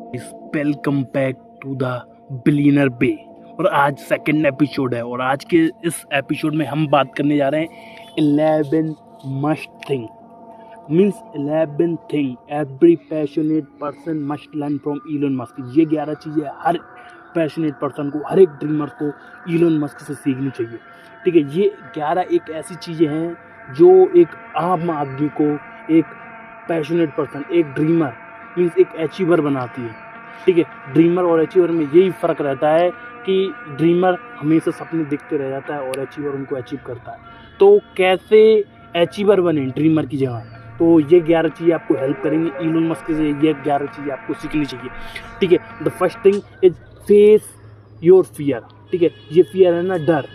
Welcome back to the billionaire bay. और आज second episode है और आज के इस एपिसोड में हम बात करने जा रहे हैं 11 must thing means 11 thing every passionate person must learn from Elon Musk. ये 11 चीज़ें हर पैशनेट पर्सन को, हर एक ड्रीमर को इलोन मस्क से सीखनी चाहिए। ठीक है, ये 11 एक ऐसी चीज़ें हैं जो एक आम आदमी को, एक पैशनेट पर्सन, एक ड्रीमर मीन्स एक अचीवर बनाती है। ठीक है, ड्रीमर और अचीवर में यही फ़र्क रहता है कि ड्रीमर हमेशा सपने देखते रह जाता है और अचीवर उनको अचीव करता है। तो कैसे अचीवर बने ड्रीमर की जगह, तो ये 11 चीज़ें आपको हेल्प करेंगे। इलोन मस्क से ये 11 चीज़ें आपको सीखनी चाहिए। ठीक है, the first thing is face your fear. ठीक है, ये फियर है ना, डर,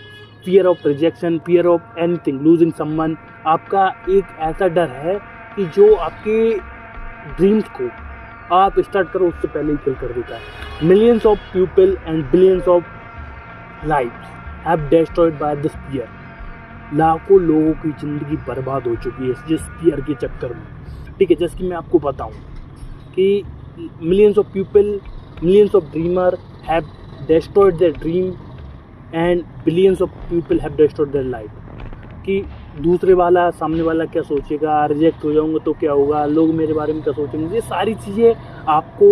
fear of rejection, fear of anything, losing someone. आपका एक ऐसा डर है कि जो आपके ड्रीम्स को आप स्टार्ट करो उससे पहले ही किल कर देता है। Millions of people and billions of lives have destroyed by this fear. लाखों लोगों की ज़िंदगी बर्बाद हो चुकी है जिस फियर के चक्कर में। ठीक है, जैसे कि मैं आपको बताऊं कि millions of people, millions of dreamer have destroyed their dream and billions of people have destroyed their life. कि दूसरे वाला, सामने वाला क्या सोचेगा, रिजेक्ट हो जाऊंगा तो क्या होगा, लोग मेरे बारे में क्या सोचेंगे, ये सारी चीज़ें आपको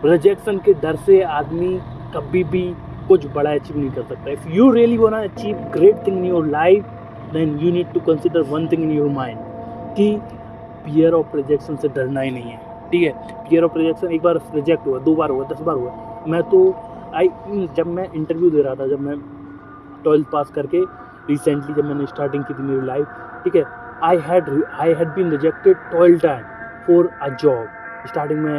रिजेक्शन के डर से आदमी कभी भी कुछ बड़ा अचीव नहीं कर सकता। If you really want to achieve great thing in your life then you need to consider one thing in your mind कि फियर ऑफ रिजेक्शन से डरना ही नहीं है। ठीक है, फियर ऑफ रिजेक्शन एक बार रिजेक्ट हुआ, 2 बार हुआ, 10 बार हुआ। मैं तो जब मैं इंटरव्यू दे रहा था, जब मैं 12th पास करके रिसेंटली जब मैंने स्टार्टिंग की थी मेरी लाइफ, ठीक है, I had been rejected 12 time for a job. Starting में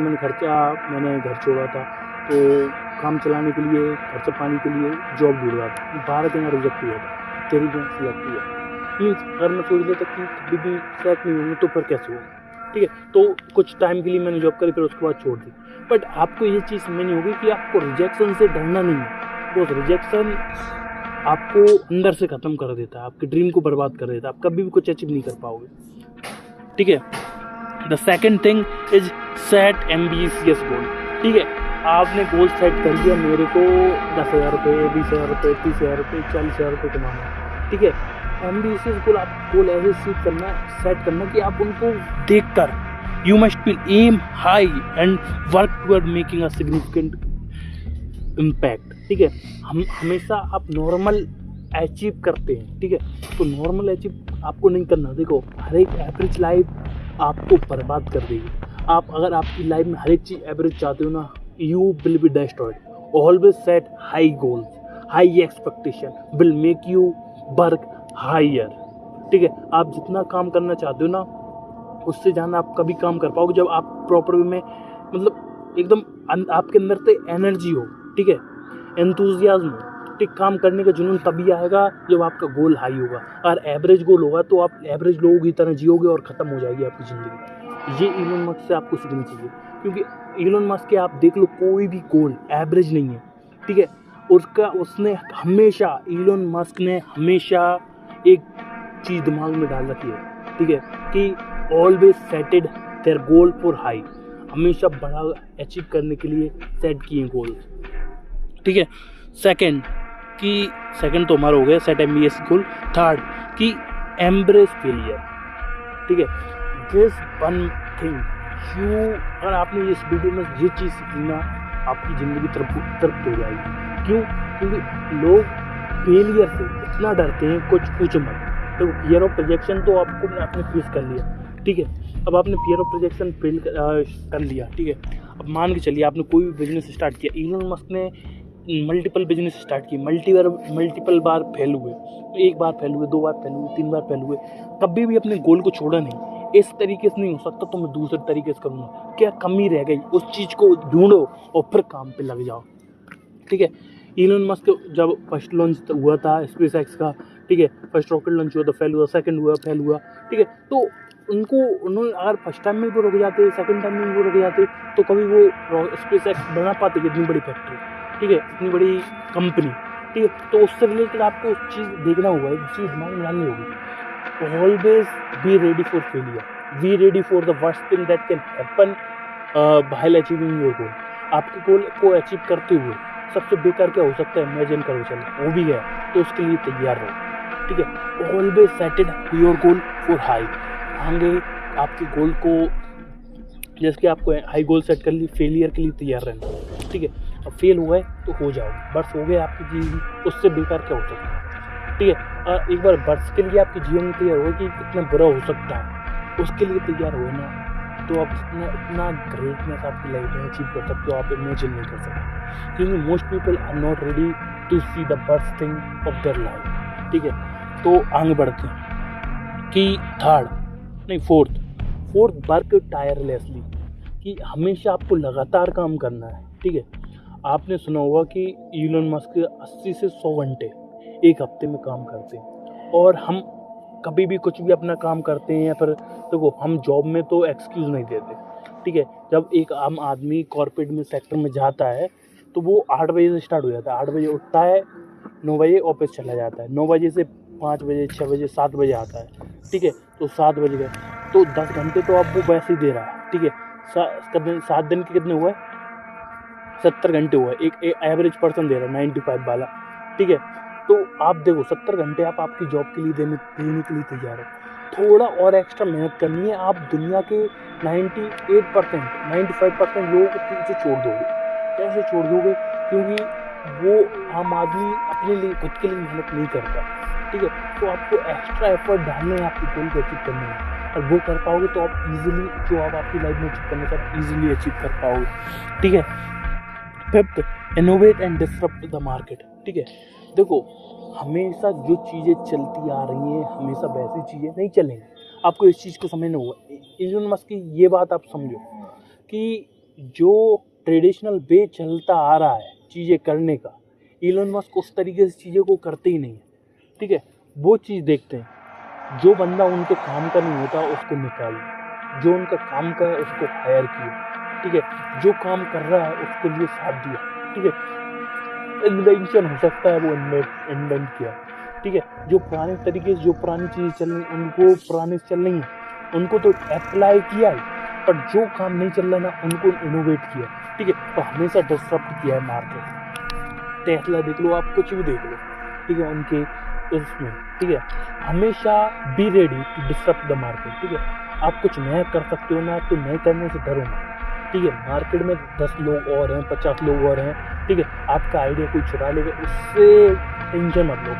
मैंने घर छोड़ा था, तो काम चलाने के लिए, खर्चा पानी के लिए जॉब ढूंढ रहा था। 12 दिन रिजेक्ट हुआ था, 13 दिन सिलेक्ट हुआ। मीन्स अगर मैं सोच लेता कि कभी भी सेलेक्ट नहीं होंगे तो फिर कैसे होगा। ठीक है, तो कुछ टाइम के लिए मैंने जॉब करी, फिर उसके बाद छोड़ दी। बट आपको ये चीज़ समझनी होगी कि आपको रिजेक्शन से डरना नहीं है। वो रिजेक्शन आपको अंदर से ख़त्म कर देता है, आपके ड्रीम को बर्बाद कर देता है, आप कभी भी कुछ अचीव नहीं कर पाओगे। ठीक है, the second thing is set ambitious goal. ठीक है, आपने गोल सेट कर दिया, मेरे को 10,000 रुपये, 20,000 रुपये, 30,000 रुपये, 40,000 रुपये कमाना है। ठीक है, एम्बिशियस गोल, आप गोल ऐसे सेट करना कि आप उनको देख कर you must be aim high and work toward making a significant impact. ठीक है, हम हमेशा आप नॉर्मल अचीव करते हैं। ठीक है, तो नॉर्मल अचीव आपको नहीं करना। देखो, हर एक एवरेज लाइफ आपको बर्बाद कर देगी। आप अगर आपकी लाइफ में हर एक चीज़ एवरेज चाहते हो ना, you will be destroyed. Always set high goals, high expectation will make you work higher. ठीक है, आप जितना काम करना चाहते हो ना, उससे ज़्यादा आप कभी काम कर पाओगे जब आप प्रॉपर वे में, मतलब एकदम आपके अंदर से एनर्जी हो। ठीक है, एंथुजियाज्म हो। ठीक, काम करने का जुनून तभी आएगा जब आपका गोल हाई होगा। अगर एवरेज गोल होगा तो आप एवरेज लोगों की तरह जियोगे और ख़त्म हो जाएगी आपकी ज़िंदगी। ये इलोन मस्क से आपको सीखना चाहिए, क्योंकि इलोन मस्क के आप देख लो, कोई भी गोल एवरेज नहीं है। ठीक है, इलोन मस्क ने हमेशा एक चीज़ दिमाग में डाल रखी है। ठीक है, कि always settled there goal for high, हमेशा बड़ा अचीव करने के लिए सेट किए गोल। ठीक है, सेकंड तो हमारा हो गया सेट एम्बिशियस गोल। थर्ड कि एम्ब्रेस फेलियर। ठीक है, दिस वन थिंग यू, अगर आपने इस वीडियो में ये चीज़ सीखी ना, आपकी ज़िंदगी तृप्त हो जाएगी। क्यों? क्योंकि लोग फेलियर से इतना डरते हैं, कुछ पूछ मत। तो फियर ऑफ रिजेक्शन तो आपने फेस कर लिया। ठीक है, अब आपने फियर ऑफ रिजेक्शन फेल कर लिया। ठीक है, अब मान के चलिए आपने कोई भी बिजनेस स्टार्ट किया। इलोन मस्क ने मल्टीपल बिजनेस स्टार्ट किए, मल्टीपल बार फेल हुए, 1 बार फेल हुए, 2 बार फेल हुए, 3 बार फेल हुए, कभी भी अपने गोल को छोड़ा नहीं। इस तरीके से नहीं हो सकता तो मैं दूसरे तरीके से करूँगा। क्या कमी रह गई, उस चीज़ को ढूंढो और फिर काम पे लग जाओ। ठीक है, इलोन मस्क जब फर्स्ट लॉन्च हुआ था स्पेस एक्स का, ठीक है, फर्स्ट रॉकेट लॉन्च हुआ तो फेल हुआ, सेकंड हुआ फेल हुआ। ठीक है, तो उन्होंने अगर फर्स्ट टाइम में वो रुक जाते, सेकंड टाइम में वो रुक जाते, तो कभी वो स्पेस एक्स बना पाते इतनी बड़ी फैक्ट्री। ठीक है, इतनी बड़ी कंपनी। ठीक है, तो उससे रिलेटेड आपको उस चीज़ देखना होगा, एक चीज़ दिमाग में डालनी होगी। Always be ready for failure, B ready for the worst thing that can happen while achieving your goal. आपके गोल को अचीव करते हुए सबसे बेकार क्या हो सकता है, इमेजिन करो, चलो वो भी है, तो उसके लिए तैयार रहो, ठीक है। Always settled your goal for high. आगे आपके गोल को, जैसे कि आपको हाई गोल सेट कर ली, फेलियर के लिए तैयार रहना, ठीक है। अब फेल हुआ है तो हो जाओ, बस हो गए आपकी जीवन, उससे बेकार क्या हो सकता है, ठीक है। एक बार बर्ड्स के लिए आपकी जीवन क्लियर हो कि कितना बुरा हो सकता है, उसके लिए तैयार हो ना, तो आप इतना ग्रेटनेस आपकी लाइफ में अचीव कर सकते हो, आप इमेजिन नहीं कर सकते। क्योंकि most people are not ready to see the burst thing of their life, ठीक है। तो आगे बढ़ते हैं कि फोर्थ वर्क टायरलेसली, कि हमेशा आपको लगातार काम करना है, ठीक है। आपने सुना होगा कि इलोन मस्क 80 से 100 घंटे एक हफ्ते में काम करते हैं, और हम कभी भी कुछ भी अपना काम करते हैं, या फिर देखो हम जॉब में तो एक्सक्यूज़ नहीं देते, ठीक है। जब एक आम आदमी कॉर्पोरेट में सेक्टर में जाता है तो वो 8 बजे से स्टार्ट हो जाता है, 8 बजे उठता है, 9 बजे ऑफिस चला जाता है, 9 बजे से 5 बजे 6 बजे 7 बजे आता है, ठीक है। तो 7 बज गए तो 10 घंटे तो अब वो वैसे ही दे रहा है, ठीक है। 7 दिन के कितने हुए, 70 घंटे हुए, एक एवरेज पर्सन दे रहा है 95 वाला, ठीक है। तो आप देखो 70 घंटे आप आपकी जॉब के लिए देने के लिए तैयार हो, थोड़ा और एक्स्ट्रा मेहनत करनी है, आप दुनिया के 98% 95% लोगों को पीछे छोड़ दोगे। कैसे छोड़ दोगे, क्योंकि वो आम आदमी अपने लिए खुद के लिए मेहनत नहीं करता, ठीक है। तो आपको एक्स्ट्रा एफर्ट डालने हैं आपकी गोल को अचीव करने में, और वो कर पाओगे तो आप इजीली जो आप आपकी लाइफ में अचीव करना चाहते हैं इजीली अचीव कर पाओगे, ठीक है। Fifth, innovate and disrupt the market, ठीक है। देखो हमेशा जो चीज़ें चलती आ रही हैं हमेशा वैसी चीज़ें नहीं चलेंगी, आपको इस चीज़ को समझना होगा। इलोन मस्क की ये बात आप समझो कि जो ट्रेडिशनल वे चलता आ रहा है चीज़ें करने का, इलोन मस्क उस तरीके से चीज़ों को करते ही नहीं है, ठीक है। वो चीज़ देखते हैं, जो बंदा उनके काम का नहीं होता उसको निकालिए, जो उनका काम का है उसको हायर किए, ठीक है। जो काम कर रहा है उसके लिए साथ दिया, ठीक है। इन्वेंशन हो सकता है वो इन्वेंट किया, ठीक है। जो पुराने तरीके से जो पुरानी चीज़ें चल रही उनको पुराने से चल रही हैं उनको तो अप्लाई किया है, पर जो काम नहीं चल रहा ना उनको इनोवेट किया, ठीक है। तो हमेशा डिसरप्ट किया है मार्केट। टेस्ला देख लो, आप कुछ भी देख लो, ठीक है, उनके उसमें, ठीक है। हमेशा be ready to disrupt the market, ठीक है। आप कुछ नया कर सकते हो ना, तो नए करने से डरो ना, ठीक है। मार्केट में 10 लोग और हैं, 50 लोग और हैं, ठीक है। आपका आइडिया कोई चुरा लेगा, उससे टेंशन मत लो,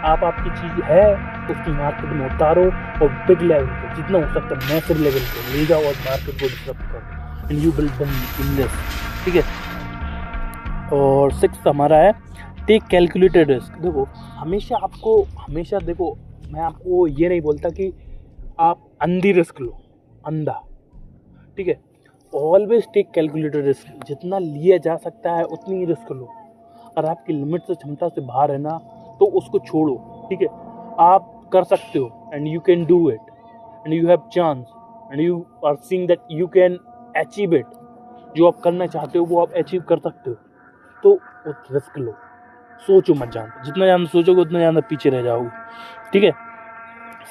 आप आपकी चीज़ है उसकी मार्केट में उतारो, और बिग लेवल पे जितना हो सकता है मैसिव लेवल पे ले जाओ और मार्केट को डिसरप्ट करो, and you will win in this, ठीक है। और 6 हमारा है टेक कैलकुलेटेड रिस्क। देखो हमेशा देखो, मैं आपको ये नहीं बोलता कि आप अंधी रिस्क लो, अंधा, ठीक है। ऑलवेज टेक कैलकुलेटेड रिस्क, जितना लिया जा सकता है उतनी ही रिस्क लो। अगर आपकी लिमिट से क्षमता से बाहर है ना तो उसको छोड़ो, ठीक है। आप कर सकते हो, and you can do it, and you have chance, and you are seeing that you can achieve it. जो आप करना चाहते हो वो आप अचीव कर सकते हो, तो उस रिस्क लो, सोचो मत जानते, जितना ज़्यादा सोचोगे उतना ज़्यादा पीछे रह जाओगे, ठीक है।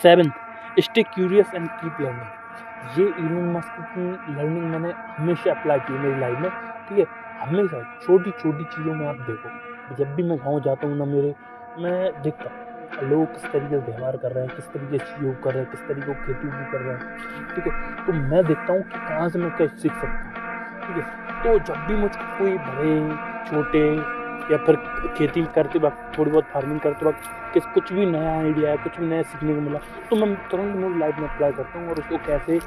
7, stay curious and keep learning. ये इलोन मस्क की लर्निंग मैंने हमेशा अप्लाई की मेरी लाइफ में, ठीक है। हमेशा छोटी छोटी चीज़ों में आप देखो, जब भी मैं गाँव जाता हूँ ना, मैं देखता हूँ लोग किस तरीके से व्यवहार कर रहे हैं, किस तरीके से चीज़ों कर रहे हैं, किस तरीके से खेती कर रहे हैं, ठीक है। तो मैं देखता हूँ कि कहाँ से मैं क्या सीख सकता हूँ, ठीक है। तो जब भी मुझको कोई बड़े छोटे या फिर खेती करते वक्त, थोड़ी बहुत फार्मिंग करते वक्त कुछ भी नया आइडिया है, कुछ भी नया सीखने को मिला, तो मैं तुरंत मेरी लाइफ में अप्लाई करता हूँ और उसको कैसे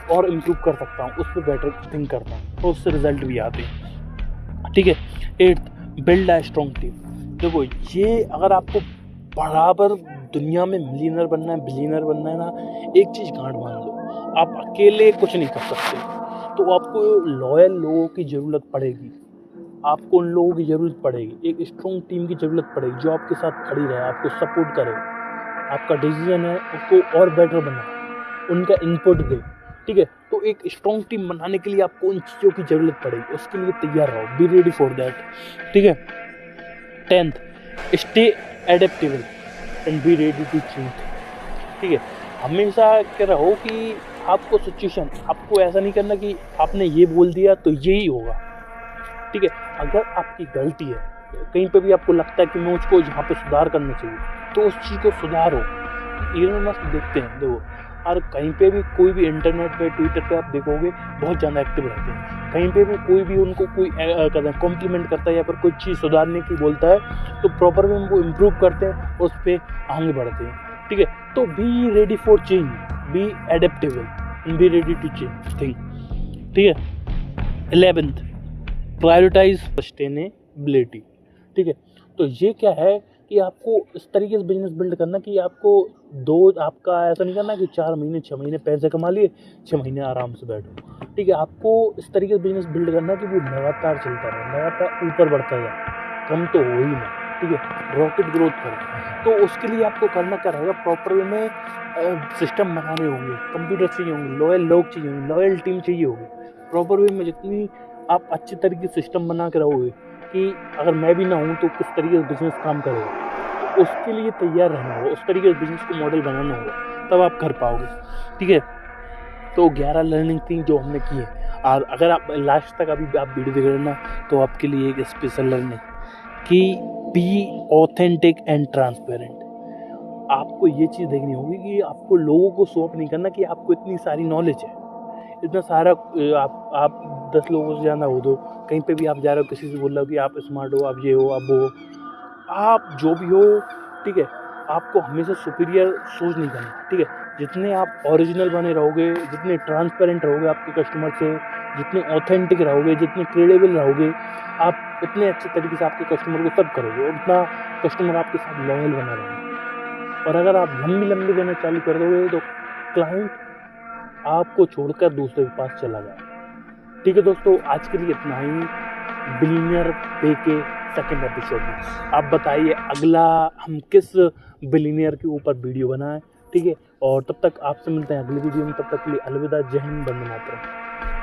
और इम्प्रूव कर सकता हूँ, उस पर बेटर थिंक करता हूँ, और उससे रिजल्ट भी आते हैं, ठीक है। 8, बिल्ड अ स्ट्रॉन्ग टीम। देखो ये अगर आपको बराबर दुनिया में मिलियनर बनना है, बिलियनर बनना है ना, एक चीज़ गांठ बांध लो, आप अकेले कुछ नहीं कर सकते, तो आपको लॉयल लोगों की ज़रूरत पड़ेगी, आपको उन लोगों की ज़रूरत पड़ेगी, एक स्ट्रॉन्ग टीम की ज़रूरत पड़ेगी जो आपके साथ खड़ी रहे, आपको सपोर्ट करे, आपका डिसीजन है उसको और बेटर बनाए, उनका इनपुट दे, ठीक है। तो एक स्ट्रॉन्ग टीम बनाने के लिए आपको उन चीज़ों की ज़रूरत पड़ेगी, उसके लिए तैयार रहो, बी रेडी फॉर दैट, ठीक है। 10, stay adaptable and be ready to change, ठीक है। हमेशा क्या रहो कि आपको सिचुएशन, आपको ऐसा नहीं करना कि आपने ये बोल दिया तो यही होगा, ठीक है। अगर आपकी गलती है, कहीं पे भी आपको लगता है कि मैं उसको यहाँ पे सुधार करना चाहिए, तो उस चीज़ को सुधारो। इलोन मस्क देखते हैं, देखो, और कहीं पे भी कोई भी इंटरनेट पे, ट्विटर पे आप देखोगे बहुत ज़्यादा एक्टिव रहते हैं। कहीं पे भी कोई भी उनको कोई कहते हैं कॉम्प्लीमेंट करता है या फिर कोई चीज़ सुधारने की बोलता है, तो प्रॉपर वे उनको इम्प्रूव करते हैं, उस पर आगे बढ़ते हैं, ठीक है। तो be ready for change, be adaptable and be ready to change thing, ठीक है। 11th, प्रायोरिटाइज सस्टेनेबिलिटी, ठीक है। तो ये क्या है कि आपको इस तरीके से बिजनेस बिल्ड करना कि आपको आपका ऐसा नहीं करना कि 4 महीने 6 महीने पैसे कमा लिए, 6 महीने आराम से बैठो, ठीक है। आपको इस तरीके से बिजनेस बिल्ड करना कि वो लगातार चलता रहे, लगातार ऊपर बढ़ता जाए, कम तो हो ही ना, ठीक है, रॉकेट ग्रोथ करो। तो उसके लिए आपको करना क्या रहेगा, प्रॉपर वे में सिस्टम बनाने होंगे, कंप्यूटर चाहिए होंगे, लॉयल लोग चाहिए होंगे, लॉयल टीम चाहिए होगी। प्रॉपर वे में जितनी आप अच्छी तरीके से सिस्टम बना के रहोगे कि अगर मैं भी ना हूँ तो किस तरीके से बिजनेस काम करेगा, तो उसके लिए तैयार रहना होगा, उस तरीके से बिजनेस को मॉडल बनाना होगा, तब आप कर पाओगे, ठीक है। तो 11 लर्निंग थिंग जो हमने की है, और अगर आप लास्ट तक अभी आप वीडियो देख रहे हैं ना, तो आपके लिए एक स्पेशल लर्निंग कि बी ऑथेंटिक एंड ट्रांसपेरेंट। आपको ये चीज़ देखनी होगी कि आपको लोगों को शो ऑफ नहीं करना कि आपको इतनी सारी नॉलेज है, इतना सारा आप 10 लोगों से ज़्यादा हो दो, कहीं पे भी आप जा रहे हो, किसी से बोल रहे हो कि आप स्मार्ट हो, आप ये हो, आप वो हो, आप जो भी हो, ठीक है। आपको हमेशा सुपीरियर सोच नहीं करना, ठीक है। जितने आप ओरिजिनल बने रहोगे, जितने ट्रांसपेरेंट रहोगे आपके कस्टमर से, जितने ऑथेंटिक रहोगे, जितने क्रेडिबल रहोगे, आप उतने अच्छे तरीके से आपके कस्टमर को सर्व करोगे, और उतना कस्टमर आपके साथ लॉयल बना रहेगा। और अगर आप लंबी देना चालू कर दोगे तो क्लाइंट आपको छोड़कर दूसरे के पास चला जाए, ठीक है। दोस्तों, आज के लिए इतना ही बिलियनियर पे के सेकंड एपिसोड में। आप बताइए अगला हम किस बिलियनियर के ऊपर वीडियो बनाएं, ठीक है। और तब तक आपसे मिलते हैं अगली वीडियो में, तब तक के लिए अलविदा, जय हिंद, वंदे मातरम।